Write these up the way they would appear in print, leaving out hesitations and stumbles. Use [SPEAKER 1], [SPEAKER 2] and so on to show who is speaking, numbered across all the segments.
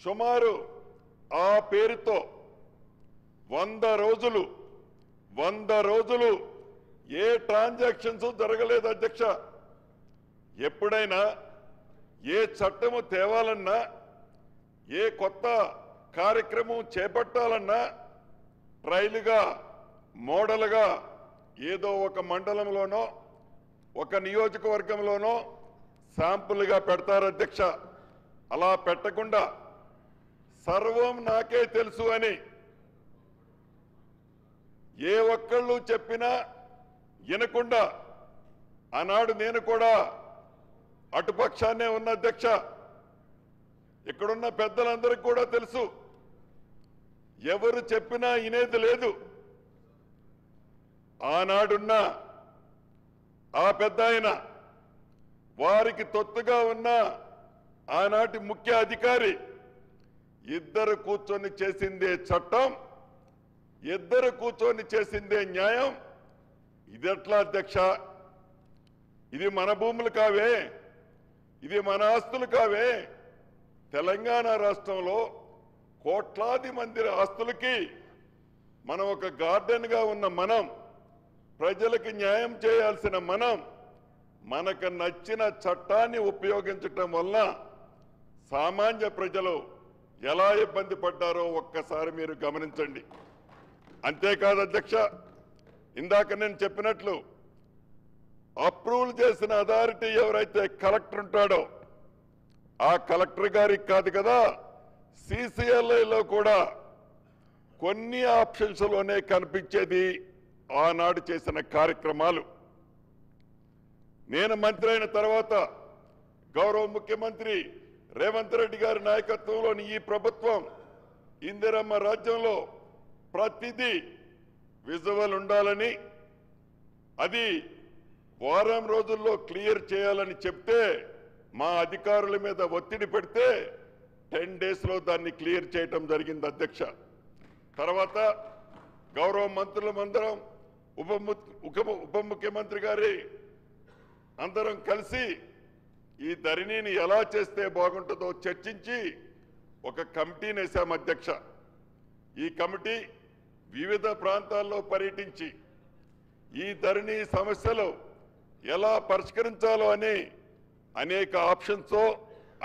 [SPEAKER 1] సుమారు ఆ పేరుతో 100 రోజులు ఏ ట్రాన్సాక్షన్స్ జరగలేదు అధ్యక్ష. ఎప్పుడైనా ఏ చట్టము తేవాలన్నా ఏ కొత్త కార్యక్రమం చేపట్టాలన్నా ట్రయల్గా మోడల్గా ఏదో ఒక మండలంలోనో ఒక నియోజకవర్గంలోనో శాంపుల్గా పెడతారు అధ్యక్ష. అలా పెట్టకుండా సర్వం నాకే తెలుసు అని ఏ ఒక్కళ్ళు చెప్పినా వినకుండా ఆనాడు నేను కూడా అటుపక్షాన్నే ఉన్న అధ్యక్ష. ఇక్కడున్న పెద్దలందరికీ కూడా తెలుసు, ఎవరు చెప్పినా వినేది లేదు. ఆనాడున్న ఆ పెద్ద ఆయన, వారికి తొత్తుగా ఉన్న ఆనాటి ముఖ్య అధికారి ఇద్దరు కూర్చొని చేసిందే చట్టం, ఇద్దరు కూర్చొని చేసిందే న్యాయం. ఇదెట్లా అధ్యక్ష? ఇది మన భూములు కావే, ఇది మన ఆస్తులు కావే. తెలంగాణ రాష్ట్రంలో కోట్లాది మంది ఆస్తులకి మనం ఒక గార్డెన్గా ఉన్న మనం, ప్రజలకు న్యాయం చేయాల్సిన మనం, మనకు నచ్చిన చట్టాన్ని ఉపయోగించటం వల్ల సామాన్య ప్రజలు ఎలా ఇబ్బంది పడ్డారో ఒక్కసారి మీరు గమనించండి. అంతేకాదు అధ్యక్ష, ఇందాక నేను చెప్పినట్లు అప్రూవల్ చేసిన అథారిటీ ఎవరైతే కలెక్టర్ ఉంటాడో ఆ కలెక్టర్ గారికి కాదు కదా, CCLAలో కూడా కొన్ని ఆప్షన్స్లోనే కనిపించేది ఆనాడు చేసిన కార్యక్రమాలు. నేను మంత్రి అయిన తర్వాత గౌరవ ముఖ్యమంత్రి రేవంత్ రెడ్డి గారి నాయకత్వంలోని ఈ ప్రభుత్వం ఇందిరమ్మ రాజ్యంలో ప్రతిదీ విజువల్ ఉండాలని, అది వారం రోజుల్లో క్లియర్ చేయాలని చెప్తే మా అధికారుల మీద ఒత్తిడి పెడితే 10 డేస్లో దాన్ని క్లియర్ చేయటం జరిగింది అధ్యక్ష. తర్వాత గౌరవ మంత్రులమందరం ఉప ముఖ్యమంత్రి గారి అందరం కలిసి ఈ ధరణిని ఎలా చేస్తే బాగుంటుందో చర్చించి ఒక కమిటీని వేశాం అధ్యక్ష. ఈ కమిటీ వివిధ ప్రాంతాల్లో పర్యటించి ఈ ధరణి సమస్యలు ఎలా పరిష్కరించాలో అని అనేక ఆప్షన్స్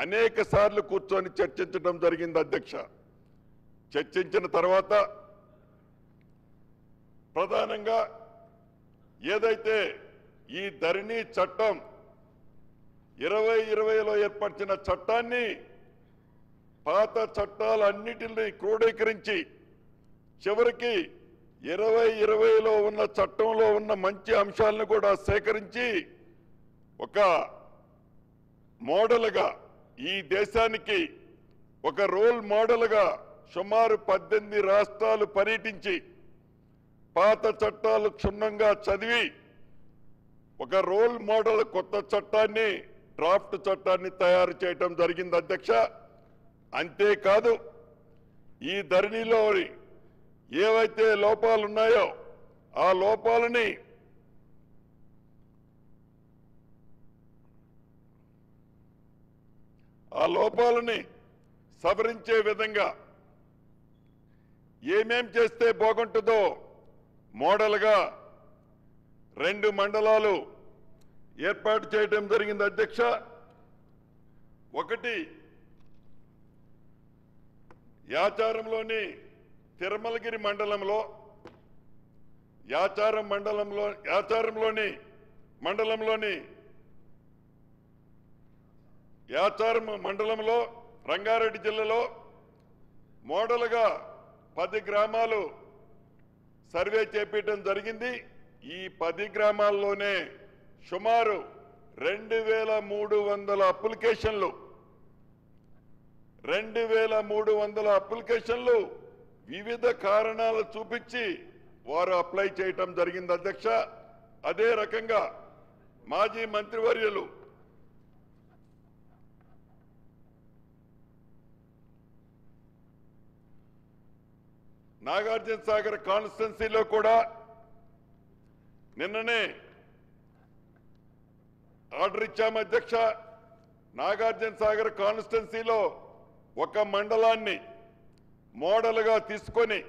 [SPEAKER 1] అనేక సార్లు కూర్చొని చర్చించడం జరిగింది అధ్యక్ష. చర్చించిన తర్వాత ప్రధానంగా ఏదైతే ఈ ధరణి చట్టం 2020లో ఏర్పరిచిన చట్టాన్ని పాత చట్టాలన్నిటిని క్రోడీకరించి చివరికి 2020లో ఉన్న చట్టంలో ఉన్న మంచి అంశాలను కూడా సేకరించి ఒక మోడల్గా ఈ దేశానికి ఒక రోల్ మోడల్గా సుమారు 18 రాష్ట్రాలు పర్యటించి పాత చట్టాలు క్షుణ్ణంగా చదివి ఒక రోల్ మోడల్ కొత్త చట్టాన్ని, డ్రాఫ్ట్ చట్టాన్ని తయారు చేయటం జరిగింది అధ్యక్ష. అంతేకాదు ఈ ధరణిలో ఏవైతే లోపాలు ఉన్నాయో ఆ లోపాలని సవరించే విధంగా ఏమేం చేస్తే బాగుంటుందో మోడల్గా 2 మండలాలు ఏర్పాటు చేయడం జరిగింది అధ్యక్ష. ఒకటి యాచారంలోని తిరుమలగిరి మండలంలో, యాచారం మండలంలో రంగారెడ్డి జిల్లాలో మోడల్గా 10 గ్రామాలు సర్వే చేపట్టడం జరిగింది. ఈ 10 గ్రామాల్లోనే సుమారు 2300 అప్లికేషన్లు వివిధ కారణాలు చూపించి వారు అప్లై చేయటం జరిగింది అధ్యక్ష. అదే రకంగా మాజీ మంత్రివర్యులు నాగార్జున సాగర్ కాన్స్టిట్యున్సీలో కూడా నిన్ననే ఆర్డర్ ఇచ్చాము అధ్యక్ష. నాగార్జున సాగర్ కాన్స్టిట్యున్సీలో ఒక మండలాన్ని మోడల్గా తీసుకొని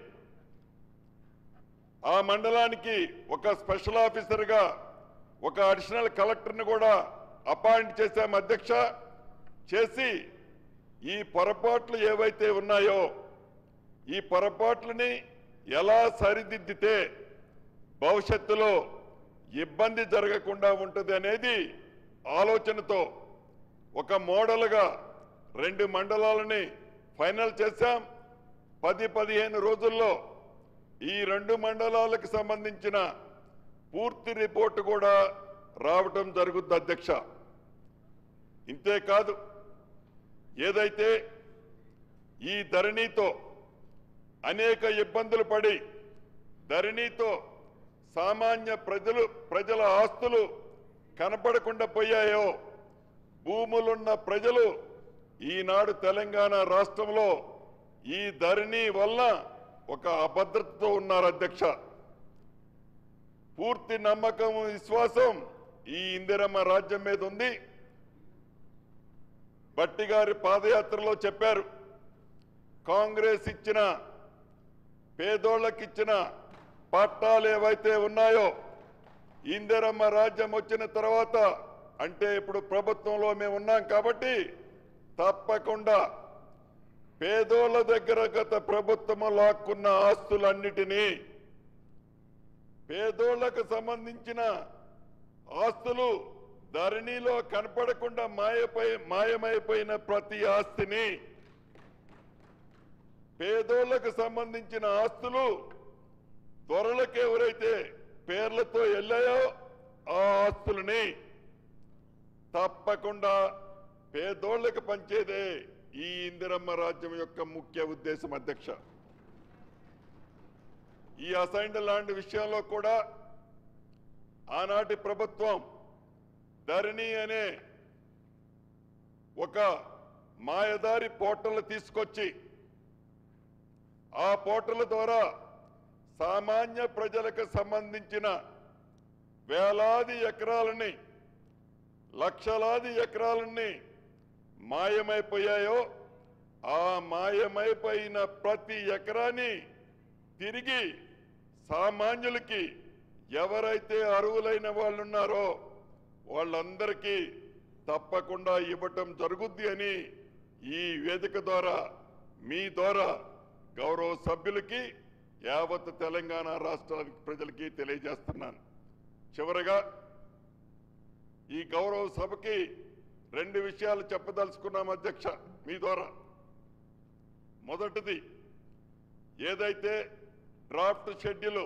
[SPEAKER 1] ఆ మండలానికి ఒక స్పెషల్ ఆఫీసర్గా ఒక అడిషనల్ కలెక్టర్ని కూడా అపాయింట్ చేశాం అధ్యక్ష. చేసి ఈ పొరపాట్లు ఏవైతే ఉన్నాయో ఈ పొరపాట్లని ఎలా సరిదిద్దితే భవిష్యత్తులో ఇబ్బంది జరగకుండా ఉంటుంది అనేది ఆలోచనతో ఒక మోడల్గా 2 మండలాలని ఫైనల్ చేశాం. 10-15 రోజుల్లో ఈ 2 మండలాలకు సంబంధించిన పూర్తి రిపోర్టు కూడా రావటం జరుగుతుంది అధ్యక్ష. ఇంతేకాదు, ఏదైతే ఈ ధరణితో అనేక ఇబ్బందులు పడి ధరణితో సామాన్య ప్రజల ఆస్తులు కనపడకుండా పోయాయో, భూములున్న ప్రజలు ఈనాడు తెలంగాణ రాష్ట్రంలో ఈ ధరణి వల్ల ఒక అభద్రతతో ఉన్నారు అధ్యక్ష. పూర్తి నమ్మకం, విశ్వాసం ఈ ఇందిరమ్మ రాజ్యం మీద ఉంది. భట్టి గారి పాదయాత్రలో చెప్పారు, కాంగ్రెస్ ఇచ్చిన పేదోళ్ళకిచ్చిన పట్టాలు ఏవైతే ఉన్నాయో ఇందిరమ్మ రాజ్యం వచ్చిన తర్వాత, అంటే ఇప్పుడు ప్రభుత్వంలో మేము ఉన్నాం కాబట్టి తప్పకుండా పేదోళ్ళ దగ్గర గత ప్రభుత్వం లాక్కున్న ఆస్తులన్నిటినీ, పేదోళ్లకు సంబంధించిన ఆస్తులు ధరణిలో కనపడకుండా మాయమైపోయిన ప్రతి ఆస్తిని, పేదోళ్లకు సంబంధించిన ఆస్తులు దొరలకు ఎవరైతే పేర్లతో వెళ్ళాయో ఆ ఆస్తులని తప్పకుండా పేదోళ్లకు పంచేదే ఈ ఇందిరమ్మ రాజ్యం యొక్క ముఖ్య ఉద్దేశం అధ్యక్ష. ఈ అసైన్డ్ ల్యాండ్ విషయంలో కూడా ఆనాటి ప్రభుత్వం ధరణి అనే ఒక మాయదారి పోర్టల్ తీసుకొచ్చి ఆ పోర్టల్ ద్వారా సామాన్య ప్రజలకు సంబంధించిన వేలాది ఎకరాలని, లక్షలాది ఎకరాలని మాయమైపోయాయో ఆ మాయమైపోయిన ప్రతి ఎకరాన్ని తిరిగి సామాన్యులకి, ఎవరైతే అర్హులైన వాళ్ళు ఉన్నారో వాళ్ళందరికీ తప్పకుండా ఇవ్వటం జరుగుద్ది అని ఈ వేదిక ద్వారా, మీ ద్వారా గౌరవ సభ్యులకి, యావత్ తెలంగాణ రాష్ట్ర ప్రజలకి తెలియజేస్తున్నాను. చివరగా ఈ గౌరవ సభకి 2 విషయాలు చెప్పదలుచుకున్నాం అధ్యక్ష మీ ద్వారా. మొదటిది, ఏదైతే డ్రాఫ్ట్ షెడ్యూల్